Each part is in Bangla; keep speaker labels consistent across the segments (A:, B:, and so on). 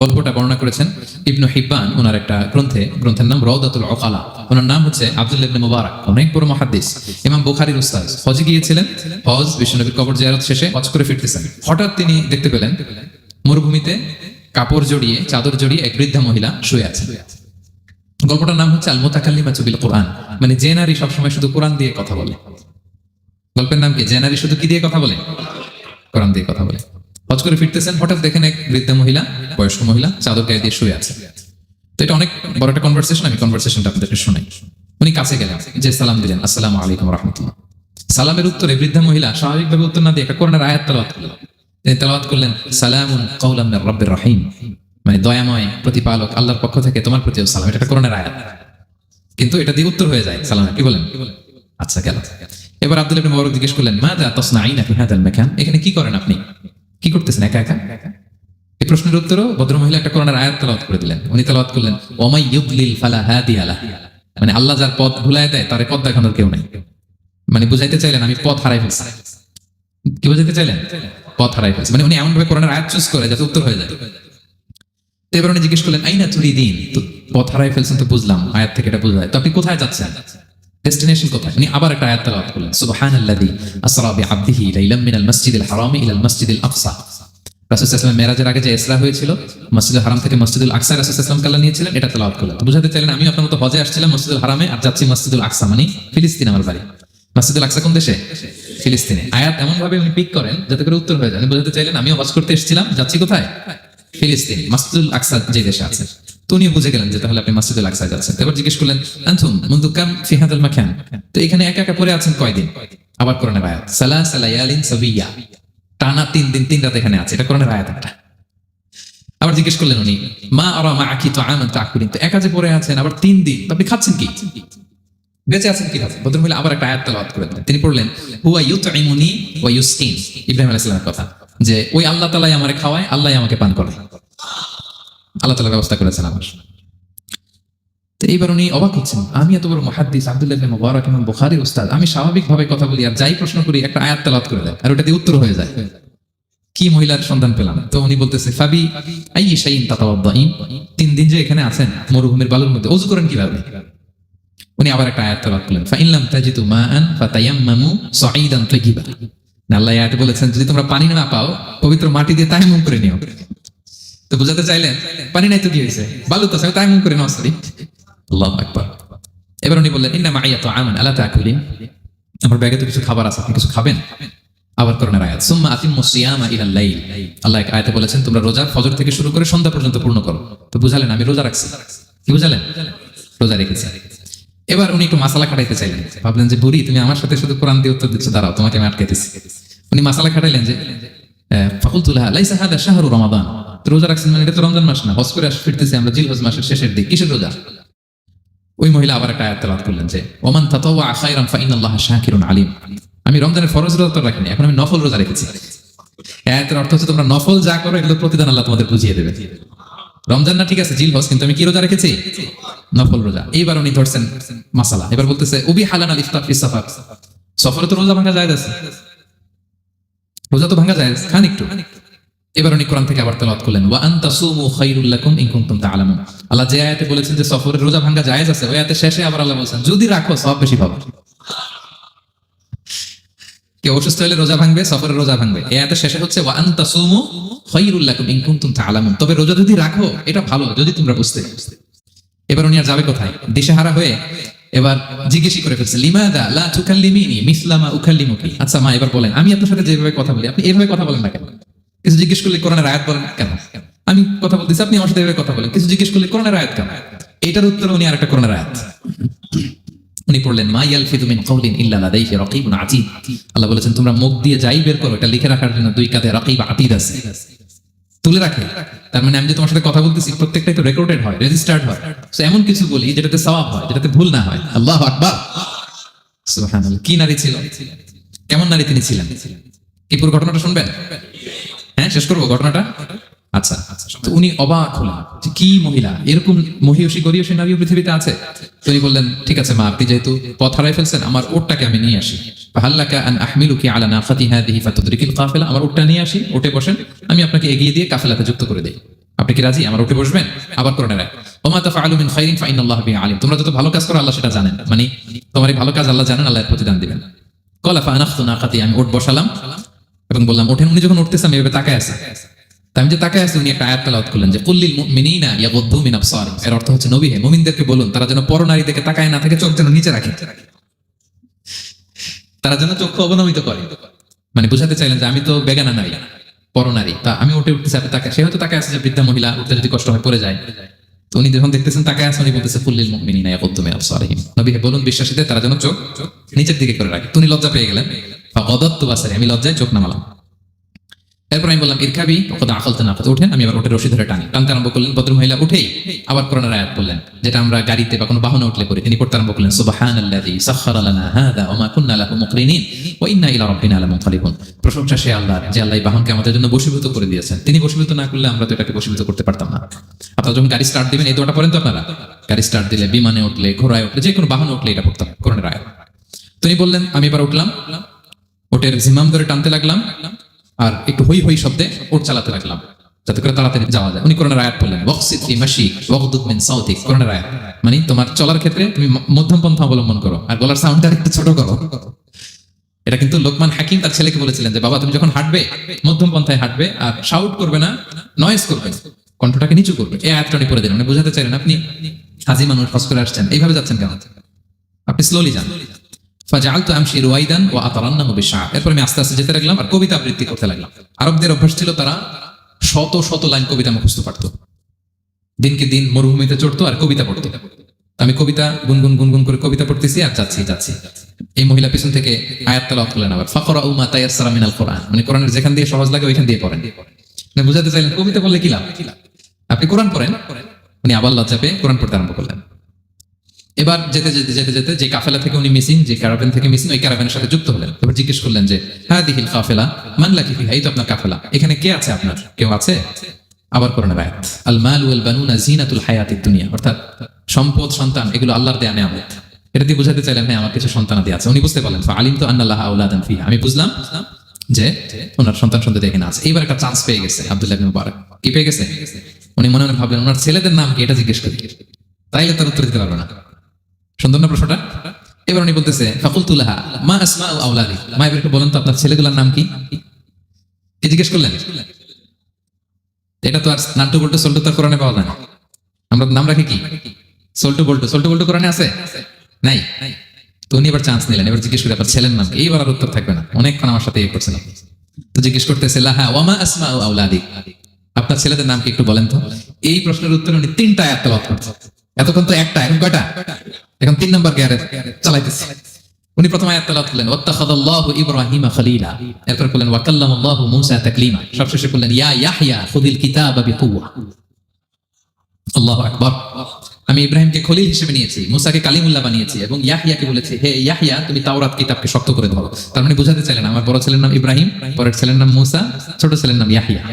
A: গল্পটা বর্ণনা করেছেন ইবনু হিব্বান ওনার একটা গ্রন্থের নাম রওদাতুল উকালা। ওনার নাম হচ্ছে আব্দুল্লাহ ইবনে মুবারক, অনেক বড় মুহাদ্দিস, ইমাম বুখারীর উস্তাদ। হজে গিয়েছিলেন, হজ বিশ্বনবীর কবর জিয়ারত শেষে হজ করে ফিরতেছেন। হঠাৎ তিনি দেখতে পেলেন মরুভূমিতে কাপড় জড়িয়ে, চাদর জড়িয়ে এক বৃদ্ধা মহিলা শুয়ে আছে। গল্পটার নাম হচ্ছে আল মুতাকাল্লিমাতু বিল কুরআন, মানে যে নারী সবসময় শুধু কোরআন দিয়ে কথা বলে। গল্পের নাম কি? যে নারী শুধু কি দিয়ে কথা বলে? কোরআন দিয়ে কথা বলে। হজ করে ফিরতেছেন, হঠাৎ দেখেন এক বৃদ্ধা মহিলা, বয়স্ক মহিলা, চাদর গায়ে দিয়ে শুয়ে আছে। তো এটা অনেক বড় একটা কনভারসেশন, আমি কনভারসেশনটা আপনাদেরকে শোনাই। উনি কাছে গেলেন, যে সালাম দিলেন, আসসালামু আলাইকুম রাহমাতুল্লাহ। সালামের উত্তরে বৃদ্ধা মহিলা স্বাভাবিকভাবে উত্তর না দিয়ে একটা কোরআনের আয়াত তেলাওয়াত করলেন। তিনি তেলাওয়াত করলেন, সালামুন কাওলাম মির রাব্বির রহিম, মানে দয়াময় প্রতিপালক আল্লাহর পক্ষ থেকে তোমার প্রতিও সালাম। এটা একটা কোরআনের আয়াত, কিন্তু এটা দিয়ে উত্তর হয়ে যায় সালামে। কি বলেন? আচ্ছা, গেল। এবার আব্দুল্লাহ ইবনে মুবারক জিজ্ঞেস করলেন, মাযা তাসনাঈনা ফি হাযাল মাকান, এখানে কি করেন আপনি? কি করতেছেন একা একা? এই প্রশ্নের উত্তরও ভদ্রমহিলা একটা কোরআনের আয়াত তেলাওয়াত করে দিলেন। উনি তেলাওয়াত করলেন, ওমাই ইউদলিল ফালা হাদিয়া লাহ, মানে আল্লাহ যার পথ ভুলায় দেয় তার পথ দেখানোর কেউ নাই। মানে বুঝাইতে চাইলেন আমি পথ হারাই ফেলছি। কি বুঝাইতে চাইলেন? পথ হারাই ফেলছি, মানে উনি এমন ভাবে কোরআনের আয়াত চুজ করে যাতে উত্তর হয়ে যায়। তো এবার উনি জিজ্ঞেস করলেন, আইনা তুরিদিন, তো পথ হারাই ফেলছেন তো বুঝলাম, আয়াত থেকে এটা বোঝা যায়, তো আপনি কোথায় যাচ্ছেন? ডেস্টিনেশন কোথায়? উনি আবার একটা আয়াত তেলাওয়াত করলেন, সুবহানাল্লাযী আসরা বিআবদিহি লাইলাম মিনাল মাসজিদিল হারামি ইলাল মাসজিদিল আকসা। রাসূল সাল্লাল্লাহু আলাইহি ওয়াসাল্লাম মেরাজের আগে যে ইসরা হয়েছিল, মসজিদুল হারাম থেকে মসজিদুল আকসা রাসূল সাল্লাল্লাহু আলাইহি ওয়াসাল্লাম কাল্লা নিয়েছিলেন, এটা তেলাওয়াত করলেন। তো বুঝাতে চাইলেন আমি আপনার মতো হজে আসছিলাম মসজিদুল হারামে, আর যাচ্ছি মসজিদুল আকসা, মানে ফিলিস্তিন আমার বাড়ি। মসজিদুল আকসা কোন দেশে? ফিলিস্তিনে। আয়াত এমন ভাবে উনি পিক করেন যাতে করে উত্তর হয়ে যায়। উনি বুঝাতে চাইলেন আমিও হজ করতে এসেছিলাম, যাচ্ছি কোথায়? ফিলিস্তিন, মসজিদুল আকসা যে দেশে আছে। তো উনি বুঝে গেলেন যে তাহলে আপনি মসজিদুল আকসায় যাচ্ছেন। এবার জিজ্ঞেস করলেন, আনতুম মুনযু কাম ফি হাযাল মাকান, তো এখানে একা একা পড়ে আছেন কয়দিন? আবার কোরআনের আয়াত, সালাসা লায়ালিন সাবিয়া, টানা 3 দিন 3 রাত এখানে আছে। এটা কোরআনের আয়াত একটা। আবার জিজ্ঞেস করলেন উনি, মা আরা মাআকি তুআমান তাকুলিন, তো একা যে পড়ে আছেন আবার 3 দিন, তো আপনি খাচ্ছেন কি? বেঁচে আছেন কিভাবে? ভদ্রমহিলা আবার একটা আয়াত তেলাওয়াত করে দিলেন। তিনি পড়লেন, হুয়া ইউতঈমুনি ওয়া ইউসকিন, ইব্রাহিম আলাইহিস সালামের কথা, যে ওই আল্লাহ তাআলাই আমারে খাওয়ায়, আল্লাহই আমাকে পান করায়। আল্লাহ তাআলা ব্যবস্থা করেছেন আমার। তো এইবার উনি অবাক হচ্ছেন, আমি এত বড় মুহাদ্দিস আব্দুল্লাহ ইবনে মুবারক ইমাম বুখারীর উস্তাদ, আমি স্বাভাবিকভাবে কথা বলি আর যাই প্রশ্ন করি একটা আয়াত তেলাওয়াত করে দেয় আর ওটা দিয়ে উত্তর হয়ে যায়। কি মহিলার সন্ধান পেলাম? তো উনি বলতেছে, ফাবি আইয়ি শাইইন তাতাওয়াদ্দাইন, 3 দিন যে এখানে আছেন মরুভূমির বালুর মধ্যে, ওযু করেন কিভাবে? উনি আবার একটা আয়াত তেলাওয়াত করলেন, ফা ইন লাম তাজিদু মাআন ফাতায়াম্মামু সাঈদান তাইয়িবা, আল্লাহ আয়াতে বলেছেন যদি তোমরা পানি না পাও পবিত্র মাটি দিয়ে তায়াম্মুম করে নিও। তো বুঝাতে চাইলেন পানি নাই তো কি হয়েছে, বালু তো আছে, তায়াম্মুম করে নাও। সরি, আল্লাহু আকবার। এবার উনি বললেন, ইন্না মাইয়া তুআমান আলা তাকুলিন, আমার ব্যাগে তো কিছু খাবার আছে, আপনি কিছু খাবেন? আবার কোরআনের আয়াত, সুম্মা আতিম্মুস সিয়ামা ইলাল লাইল, আল্লাহ এক আয়াতে বলেছেন তোমরা রোজা ফজর থেকে শুরু করে সন্ধ্যা পর্যন্ত পূর্ণ করো। তো বুঝালেন আমি রোজা রাখছি। কি বুঝালেন? রোজা রেখেছি। এবার উনি একটু মাসালা খাটাইতে চাইলেন, ভাবলেন যে বুড়ি তুমি আমার সাথে শুধু কোরআন দিয়ে উত্তর দিচ্ছ, দাঁড়াও তোমাকে আমি আটকাইতেছি। উনি মাসালা খাটাইলেন যে ফাকুলতু লাহা লাইসা হাদা শাহরু রমাদান, তো রোজা রাখছেন মানে এটা তো রমজান মাস না, হজ করে ফিরতেছি আমরা জিলহজ মাসের শেষের দিক, কিসের রোজা? ওই মহিলা আবার একটা আয়াত তেলাওয়াত করলেন যে ওমান তাতাওয়া খায়রান ফাইনাল্লাহা শাকিরুন আলিম, আমি রমজানের ফরজ রোজা তো রাখিনি, এখন আমি নফল রোজা রেখেছি। আয়াতের অর্থ হচ্ছে তোমরা নফল যা করো এগুলো প্রতিদান আল্লাহ তোমাদের বুঝিয়ে দেবে। রমজান না ঠিক আছে জিলহজ, কিন্তু আমি কি রোজা রেখেছি? নফল রোজা। এইবার উনি ধরছেন মাসালা, এবার বলতেছে উবি হালান আল ইফতার ফি সাফার, সফরে তো রোজা ভাঙা যায় আছে, রোজা তো ভাঙা যায়, খান একটু। এবার উনি কোরআন থেকে আবার তেলাওয়াত করলেন, ওয়া আনতা সুমু খায়রুল লাকুম ইন কুনতুম তা'লামুন, আল্লাহ যে আয়াতে বলেছেন যে সফরে রোজা ভাঙা জায়েজ আছে, ওই আয়াতের শেষে আবার আল্লাহ বলেছেন যদি রাখো সওয়াব বেশি পাবে। কেউ অসুস্থ হলে রোজা ভাঙবে, সফরে রোজা ভাঙবে, এই আয়াতের শেষে হচ্ছে ওয়া আনতা সুমু খায়রুল লাকুম ইন কুনতুম তা'লামুন, তবে রোজা যদি রাখো এটা ভালো যদি তোমরা বুঝতে। এবার উনি আর যাবে কোথায়? দিশেহারা হয়ে এবার জিজ্ঞেসই করে ফেলছে, লিমাদা লা তুকাল্লিমিনি মিসলা মা উকাল্লিমুকি, আচ্ছা মা এবার বলেন আমি আপনার সাথে যেভাবে কথা বলি আপনি এইভাবে কথা বলেন না কেন? কিছু জিজ্ঞেস করলে কোরআনের আয়াত বলেন কেন? আমি কথা বলতেছি আপনি আমার সাথে এভাবে কথা বলেন, কিছু জিজ্ঞেস করলে কোরআনের আয়াত কেন? এটার উত্তরে উনি আরেকটা কোরআনের আয়াত উনি পড়লেন, মা ইয়ালফিযু মিন কাওলিন ইল্লা লাদাইহি রাকীবুন আতীদ, আল্লাহ বলেছেন তোমরা মুখ দিয়ে যাই বের করো এটা লিখে রাখার জন্য 2 কাঁধে রাকীব আতীদ আছে, তুলে রাখে। তার মানে আমি যে তোমার সাথে কথা বলতেছি প্রত্যেকটাই তো রেকর্ডেড হয়, রেজিস্টার্ড হয়। সো এমন কিছু বলি যেটাতে সওয়াব হয়, যেটাতে ভুল না হয়। আল্লাহু আকবার, সুবহানাল্লাহ। কি নারী ছিল, কেমন নারী তিনি ছিলেন? কি পুরো ঘটনাটা শুনবেন? হ্যাঁ, শেষ করবো ঘটনাটা। আচ্ছা, তো উনি অবাক হলেন যে কি মহিলা, এরকম মহিয়সী গরিয়সী নারীও পৃথিবীতে আছে। তো উনি বললেন ঠিক আছে মা, আপনি যেহেতু পথ হারাই ফেলছেন আমার উটটাকে আমি নিয়ে আসি, ফাহাল্লাকা আন আহমিলুকি আলা নাফাতি হাদিহি ফাতুদরিকিল কাফিলা, আমার উটটা নিয়ে আসি, উঠে বসেন, আমি আপনাকে এগিয়ে দিয়ে কাফেলাতে যুক্ত করে দেই, আপনি কি রাজি আমার উঠে বসবেন? আবার কোরআনের আয়াত, ওমা তাফআলু মিন খাইরিন ফাইনাল্লাহা বিহি আলিম, তোমরা যত ভালো কাজ করো আল্লাহ সেটা জানেন, মানে তোমার এই ভালো কাজ আল্লাহ জানেন, আল্লাহ এর প্রতিদান দিবেন। ক্বালা ফাআনাখতু নাকাতি, আমি উট বসালাম এবং বললাম ওঠেন। উনি যখন উঠতেছে আমি এভাবে তাকায় আছি, তা আমি যে তাকায় আছি উনি একটা আয়াত তেলাওয়াত করলেন যে কুল্লিল মুমিনিনা ইয়াগুদ্দু মিন আবসারিহিম, এর অর্থ হচ্ছে নবী হে মুমিনদেরকে বলুন তারা যেন পরনারী দিকে তাকায় না থাকে, চোখ যেন নিচে রাখে, তারা যেন চক্ষু অবনমিত করে। মানে বুঝাতে চাইলেন যে আমি তো বেগানা নারী, পরনারী, তা আমি উঠে উঠতেছি আপনি তাকায়, সে হয়তো তাকায় আছে যে বৃদ্ধা মহিলা উঠতে যদি কষ্ট হয় পড়ে যায়, তো উনি যখন দেখতেছেন তাকায় আছে উনি বলতেছে কুল্লিল মুমিনিনা ইয়াগুদ্দু মিন আবসারিহিম, নবী হে বলুন বিশ্বাসীদের তারা যেন চোখ নিচের দিকে করে রাখে। উনি লজ্জা পেয়ে গেলেন, ফাগাদাতু বাসারি, আমি লজ্জায় চোখ নামালাম। এরপর আমি বললাম ইরকাবি ওয়াকাদ আকালতা নাকাত, ওঠেন। আমি আবার ওঠে রশি ধরে টানতে আরম্ভ করলেন। ভদ্র মহিলা উঠেই আবার কোরআনের আয়াত বললেন, যেটা আমরা গাড়িতে বা কোনো বাহনে উঠলে করি। তিনি পড়তে আরম্ভ করলেন সুবহানাল্লাযী সাখখারা লানা হাযা ওয়া মা কুন্না লাহু মুকরিনিন ওয়া ইন্না ইলা রাব্বিনা লামুনকালিবুন, প্রশংসা সে আল্লাহর যে আল্লাহ এই বাহনকে আমাদের জন্য বশীভূত করে দিয়েছেন। তিনি বশীভূত না করলে আমরা তো এটাকে বশীভূত করতে পারতাম না। আপনারা যখন গাড়ি স্টার্ট দিবেন এই দোয়াটা পড়েন তো আপনারা, গাড়ি স্টার্ট দিলে, বিমানে উঠলে, ঘোড়ায় উঠলে, যে কোনো বাহনে উঠলে এটা পড়তে হবে কোরআনের আয়াত। তিনি বললেন, আমি এবার উঠলাম, ওটের জিমাম ধরে টানতে লাগলাম আর একটু হই হই শব্দে ওট চালাতে লাগলাম যাতে করে তাড়াতাড়ি যাওয়া যায়। উনি কোরআনের আয়াত বললেন ওয়াকসিদ ফি মাশিক ওয়াগদুদ মিন সাউতিক, কোরআনের আয়াত, মানে তোমার চলার ক্ষেত্রে তুমি মধ্যম পন্থা অবলম্বন করো আর গলার সাউন্ডটা একটু ছোট করো। এটা কিন্তু লোকমান হাকিম তার ছেলেকে বলেছিলেন যে বাবা তুমি যখন হাঁটবে মধ্যম পন্থায় হাঁটবে আর শাউট করবে না, নয়েজ করবে, কণ্ঠটাকে নিচু করবে। এই আয়াতটা উনি পড়ে দিলেন। উনি বোঝাতে চাইলেন আপনি হাজি মানুষ হজ করে আসছেন, এইভাবে যাচ্ছেন কেন, আপনি স্লোলি যান। ফাজআলতু আমশি রুয়াইদান ওয়া আতারান্নাহু বিশআর, এরপর আমি আস্তে আস্তে যেতে লাগলাম আর কবিতা আবৃত্তি করতে লাগলাম। আরবদের অভ্যাস ছিল তারা শত শত লাইন কবিতা মুখস্থ পারতো, দিনকে দিন মরুভূমিতে চড়তো আর কবিতা পড়তো। আমি কবিতা গুনগুন গুনগুন করে কবিতা পড়তেছি আর যাচ্ছি। এই মহিলা পিছন থেকে আয়াত তেলাওয়াত করলেন আবার, ফাকরাউ মা তায়াসসারা মিনাল কোরআন, মানে কোরআনের যেখান দিয়ে সহজ লাগে ওইখান দিয়ে পড়েন। মানে বুঝাতে চাইলেন কবিতা বললে কি লাভ, আপনি কোরআন পড়েন। উনি আবার লজ্জা পেয়ে কোরআন পড়তে আরম্ভ করলেন। এবার যেতে যে কাফেলা থেকে উনি মিসিং, যে ক্যারাভেন থেকে মিসিং, ওই ক্যারাভেনের সাথে যুক্ত হলেন। এবার জিজ্ঞেস করলেন যে হাদিহিল কাফেলা মান লাকি ফিহা, এই তো আপনার কাফেলা, এখানে কে আছে আপনার, কেউ আছে? আবার কোরআনের আয়াত, আল মাল ওয়াল বানুনা জিনাতুল হায়াতিদ দুনিয়া, অর্থাৎ সম্পদ সন্তান এগুলো আল্লাহর দেয়া নেয়ামত। এটা দিয়ে বুঝাতে চাইলেন হ্যাঁ আমার কিছু সন্তানাদি আছে। উনি বুঝতে পারলেন ফাআলিমতু আন্না লাহা আওলাদান ফিহা, আমি বুঝলাম যে ওনার সন্তান এখানে আছে। এইবার একটা চান্স পেয়ে গেছে আব্দুল্লাহ ইবনে মুবারক। কি পেয়ে গেছে? উনি মনে মনে ভাবলেন ওনার ছেলেদের নাম কি, এটা জিজ্ঞেস করি, তাইলে তার উত্তর দিতে পারবে না। সুন্দর না প্রশ্নটা? এবার উনি বলতেছে ফাকুলতু লাহা মা আসমাউ আওলাদি, মা এবারে বলেন তো আপনার ছেলেগুলোর নাম কি, কি জিজ্ঞেস করলেন? এটা তো আর নাট্টু বল্টু সল্টু তার কোরআনে পাওয়া যায় না। আমরা নাম রাখি কি সল্টু বল্টু কোরআনে আছে নাই? তো উনি এবার চান্স নিলেন, এবার জিজ্ঞেস করে আপনার ছেলের নাম কি। এইবার আর উত্তর থাকবে না, অনেকক্ষণ আমার সাথে করছেন আপনি। তো জিজ্ঞেস করতেছে লাহা ওয়া মা আসমাউ আওলাদি, আপনার ছেলেদের নাম কি একটু বলেন তো। এই প্রশ্নের উত্তরে উনি 3টা আয়াত তেলাওয়াত করছেন। এতক্ষণ তো একটা, এখন কয়টা? এখন 3 নাম্বার গিয়ারে চালাইতেছে। উনি প্রথম আয়াত তেলাওয়াত করলেন ওয়াত্তাখাযাল্লাহু ইব্রাহিমা খলিলা, এরপর বললেন ওয়া কাল্লামাল্লাহু মূসা তাকলিমা, সবশেষে বললেন ইয়া ইয়াহইয়া খুযিল কিতাবা বিকুওয়া। আল্লাহু আকবার। আমি ইব্রাহিমকে খলিল হিসেবে নিয়েছি, মূসাকে কালিমুল্লাহ বানিয়েছি এবং ইয়াহইয়াকে বলেছি হে ইয়াহইয়া তুমি তাওরাত কিতাবকে শক্ত করে ধরো। তার মানে বোঝাতে চাইলেন আমার বড় ছেলের নাম ইব্রাহিম, পরের ছেলের নাম মূসা, ছোট ছেলের নাম ইয়াহইয়া।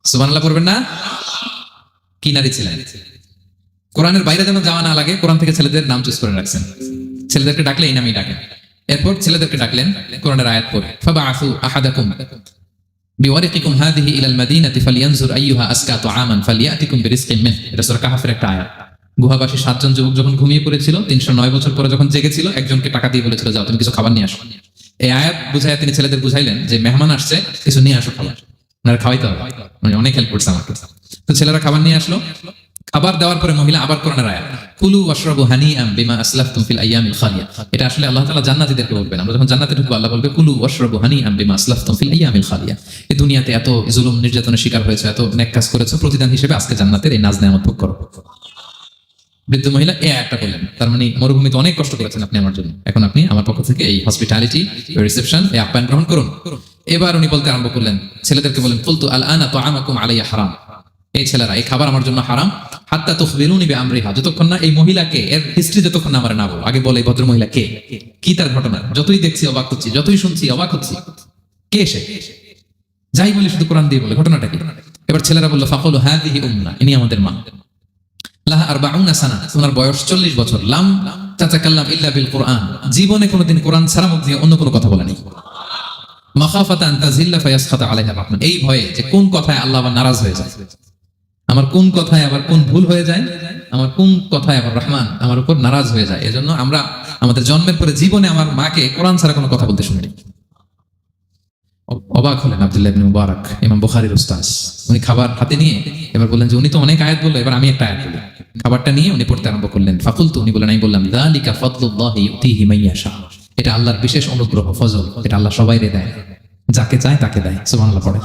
A: সুবহানাল্লাহ পড়বেন না? কি নারী ছিলেন! কোরআনের বাইরে যেন যাওয়া না লাগে, কোরআন থেকে ছেলেদের নাম চুজ করে রাখছেন। ছেলেদেরকে ডাকলে এই নামই ডাকেন। এরপর ছেলেদেরকে ডাকলেন কোরআনের আয়াত পড়ে, ফাবাআসু আহাদাকুম বিওয়ারিকিকুম হাযিহি ইলাল মাদিনাতি ফালিয়ানজুর আইয়ুহা আসকা তুআমান ফালিয়াতিকুম বিরিজকিন মিন। এটা সূরা কাহফের একটা আয়াত। গুহাবাসী 7 জন যুবক যখন ঘুমিয়ে পড়েছিল, 309 বছর পরে যখন জেগেছিল, একজনকে টাকা দিয়ে বলেছিল যাও তুমি কিছু খাবার নিয়ে আসো। এই আয়াত বুঝায় তিনি ছেলেদের বুঝাইলেন যে মেহমান আসছে, কিছু নিয়ে আসো খাবার, ওনারা খাওয়াইতে হবে। মানে অনেক হেল্প করছে আমাকে। তো ছেলেরা খাবার নিয়ে আসলো। খাবার দেওয়ার পরে মহিলা আবার কোরআনের আয়াত কুলু ওয়াশরাবু হানিআম বিমা আসলাফতুম ফিল আইয়ামিল খালিয়া। এটা আসলে আল্লাহ তাআলা জান্নাতীদেরকে বলবেন। আমরা যখন জান্নাতে ঢুকবো আল্লাহ বলবে কুলু ওয়াশরাবু হানিআম বিমা আসলাফতুম ফিল আইয়ামিল খালিয়া। এই দুনিয়াতে এত জুলুম নির্যাতনের শিকার হয়েছে, এত নেক কাজ করেছো, প্রতিদান হিসেবে আজকে জান্নাতের এই নাজ নেয়ামত ভোগ করো। বৃদ্ধ মহিলা এই আয়াতটা বললেন, তার মানে মরুভূমিতে অনেক কষ্ট করেছেন আপনি আমার জন্য, এখন আপনি আমার পক্ষ থেকে এই হসপিটালিটি, রিসেপশন, এই আপ্যায়ন গ্রহণ করুন। এবার উনি বলতে আরম্ভ করলেন, ছেলেদেরকে বলেন কুলতু আল আনা তুআমাকুম আলাইয়া হারাম, এই ছেলেরা এই খাবার আমার জন্য হারাম, হাত্তা তুখবিরুনি বিআমরিহা, যতক্ষণ না এই মহিলাকে, এর হিস্ট্রি যতক্ষণ না আমার না বলো। আগে বলে এই ভদ্র মহিলা কে, কি তার ঘটনা, যতই দেখছি অবাক হচ্ছি, যতই শুনছি অবাক হচ্ছি, কে সে? যাই বলি শুধু কোরআন দিয়ে বলে, ঘটনাটা কি? এবার ছেলেরা বললো ফাকুলু হাযিহি উম্মুনা, ইনি আমাদের মা, লাহা 40 সানা, ওনার বয়স 40 বছর, লাম তাতাকাল্লাম ইল্লা বিল কুরআন, জীবনে কোনোদিন কোরআন ছাড়া মুখ দিয়ে অন্য কোনো কথা বলেনি। মাখাফাতান তাজিল্লা ফায়াসখাতা আলাইহা রাহমান, এই ভয়ে যে কোন কথায় আল্লাহ নারাজ হয়ে যায়, আমার কোন কথায় আবার কোন ভুল হয়ে যায়, আমার কোন কথায় আবার রহমান আমার উপর নারাজ হয়ে যায়। এজন্য আমরা আমাদের জন্মের পরে জীবনে আমার মাকে কোরআন ছাড়া কোনো কথা বলতে শুনিনি। অবাক হলেন আব্দুল্লাহ ইবনে মুবারক, ইমাম বুখারীর উস্তাদ। উনি খাবার হাতে নিয়ে এবার বললেন যে উনি তো অনেক আয়াত বললো, এবার আমি একটা আয়াত বলি। খাবারটা নিয়ে উনি পড়তে আরম্ভ করলেন। ফাকুলতু, উনি বলেন, আমি বললাম, যালিকা ফাদলুল্লাহি ইউতিহি মান ইয়াশা, এটা আল্লাহর বিশেষ অনুগ্রহ, ফজল, এটা আল্লাহ সবাইরে দেয়, যাকে চায় তাকে দেয়। সুবহানাল্লাহ পড়ে।